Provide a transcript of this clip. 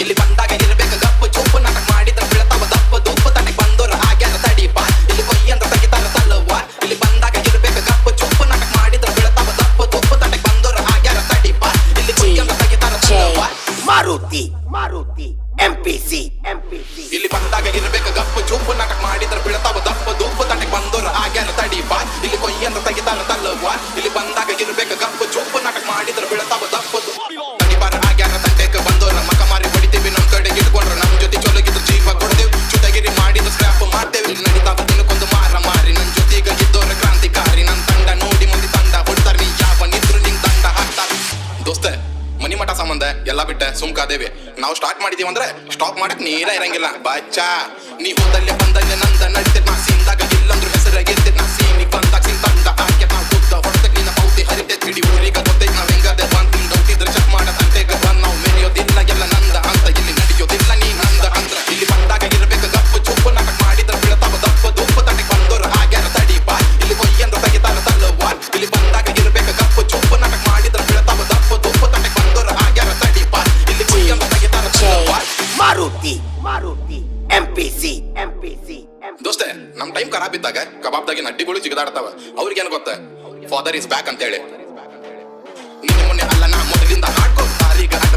ಇಲ್ಲಿ ಬಂದಾಗ ಇರ್ಬೇಕು ಗಪ್ಪ ಚುಪ್ಪು ನಾಟಕ ಮಾಡಿದ್ರ ಬೀಳ್ತಾವ ದಪ್ಪ ದುಪ್ಪ ತನಗೆ ಬಂದೋರ ಆಗ್ಯಾರ ತಡಿಪ ಇಲ್ಲಿ ಕೊಯ್ಯ ಅಂತ ತೆಗಿತಾರ ತಲ್ಲವ್ವ ಇಲ್ಲಿ ಬಂದಾಗ ಇರ್ಬೇಕು ಗಪ್ಪ ಚುಪ್ಪು ನಾಟಕ ಮಾಡಿದ್ರ ಬೀಳ್ತಾವ ದಪ್ಪ ದುಪ್ಪ ತನಗೆ ಬಂದೋರ ಆಗ್ಯಾರ ತಡಿಪ ಇಲ್ಲಿ ಕೊಯ್ಯ ಅಂತ ತೆಗಿತಾರ ತಲ್ಲವ್ವ ಮಾರುತಿ MPC ಇಲ್ಲಿ ಬಂದಾಗ ಇರ್ಬೇಕು ಗಪ್ಪ ಚುಪ್ಪು ನಾಟಕ ಮಾಡಿದ್ರ ಬೀಳ್ತಾವ ದಪ್ಪ ದುಪ್ಪ ತನಗೆ ಬಂದೋರ ಆಗ್ಯಾರ ತಡಿಪ ಇಲ್ಲಿ ಕೊಯ್ಯ ಅಂತ ತೆಗಿತಾರ ತಲ್ಲವ್ವ ಇಲ್ಲಿ ಬಂದಾಗ ಇರ್ಬೇಕು ಗಪ್ಪ ಚುಪ್ಪು ನಾಟಕ ಮಾಡಿದ್ರ ಬೀಳ್ತಾವ ದಪ್ಪ ತಡಿಪಾರ ಆಗ್ಯಾರ ತಂಟೆಕ ಬಂದೋರ ಮಕ ಮಾರಿ ಹೊಡಿತೀವಿ ನಮ್ ಕಡೆಗೆ ಇಟ್ಕೊಂಡ್ರ ನಮ್ ಜೊತೆ ಚೊಲಗಿದ್ರು ಜೀವ ಕೊಡ್ತೇವೆ ಜೊತೆಗಿರಿ ಮಾಡಿದ ಸ್ಕ್ರಾಪ್ ಮಾಡ್ತೇವೆ ಇಲ್ಲಿ ನಡೀತಾವ ದಿನಕ್ಕೊಂದು ಮಾರಿ ನನ್ ಜೊತೆಗ ಇದ್ದೋರ ಕ್ರಾಂತಿಕಾರಿ ನನ್ ತಂಡ ನೋಡಿ ಮಂದಿ ತಂಡ ಹೊಡ್ತಾರ ನೀ ಯಾವ ನಿದ್ರು ನಿಂಗ್ ದಂಡ ಹಾಕ್ತಾರ ದೋಸ್ತ ಮನಿ ಮಠ ಸಂಬಂಧ ಎಲ್ಲಾ ಬಿಟ್ಟ ಸುಮ್ಕಾದೇವಿ ನಾವು ಸ್ಟಾರ್ಟ್ ಮಾಡಿದೀವಿ ಅಂದ್ರೆ ಸ್ಟಾಪ್ ಮಾಡಕ್ ನೀರ ಇರಂಗಿಲ್ಲ ಬಾಚಾ ನೀ ಹೋದಲ್ಲೇ ಬಂದಲ್ಲೇ ನಂದ ನಡಿತೆ ನಾ ಸೀನ್ದಾಗ ಇಲ್ಲಂದ್ರು ಹೆಸರಾಗಿರ್ತೆ ನಾ ಸೀನಿಗೆ ಬಂದಾಗ ಸಿಂಗ್ ತಂದ ಹಾಕ್ಯ ನಾವು ಬುದ್ಧ ಹೊಡೆದಕ್ ನಿನ್ನ ಪೌತಿ ಹರಿತೆ ತಿಳಿ ಊರಿಗ ಗೊತ್ತೈತ್ ನಾವ್ ಹೆಂಗದೆ ಬಂದ್ ಗೌತಿದ್ರ ಚೆಕ್ ಮಾಡ ತಂಟೆಗ ಬಂದ್ ನಾವು ಮೆರೆಯೋದಿಲ್ಲ ಎಲ್ಲ ನಂದ ಅಂತ ಇಲ್ಲಿ ನಡೆಯೋದಿಲ್ಲ ನೀ ನಂದ ಅಂದ್ರ ಇಲ್ಲಿ ಬಂದಾಗ ಇರ್ಬೇಕು ಗಪ್ಪ ಚುಪ್ಪು ನಾಟಕ ಮಾಡಿದ್ರ ಬೀಳ್ತಾವ ದಪ್ಪ ದುಪ್ಪ ತನಗೆ ಬಂದೋರ ಆಗ್ಯಾರ ತಡಿಪ ಇಲ್ಲಿ ಕೊಯ್ಯಂತ ತೆಗಿತಾರ ತಲ್ಲವ್ವ ಇಲ್ಲಿ ಬಂದಾಗ ಇರ್ಬೇಕು ಗಪ್ಪ ಚುಪ್ಪು ನಾಟಕ ಮಾಡಿದ್ರ ಬೀಳ್ತಾವ ದಪ್ಪ ದುಪ್ಪ ತನಗೆ ಬಂದೋರ ಆಗ್ಯಾರ ತಡಿಪ ಇಲ್ಲಿ ಕೊಯ್ಯಂತ ತೆಗಿತಾರ ತಲ್ಲವ್ವ ಮಾರುತಿ MPC ದೋಸ್ತೆ ನಮ್ ಟೈಮ್ ಖರಾಬ್ ಇದ್ದಾಗ ಕಬಾಬ್ದಾಗಿನ ಅಡ್ಡಿಗಳು ಜಿಗದಾಡ್ತಾವ ಅವ್ರಿಗೇನು ಗೊತ್ತ ಫಾದರ್ ಇಸ್ ಬ್ಯಾಕ್ ಅಂತ ಹೇಳಿ ನಿನ್ನೆ ಮೊನ್ನೆ ಅಲ್ಲ ನಾ ಮೊದಲಿಂದ ಹಾಡ್ಕೋ ತಾರೀಗ ಅಡ್ಡ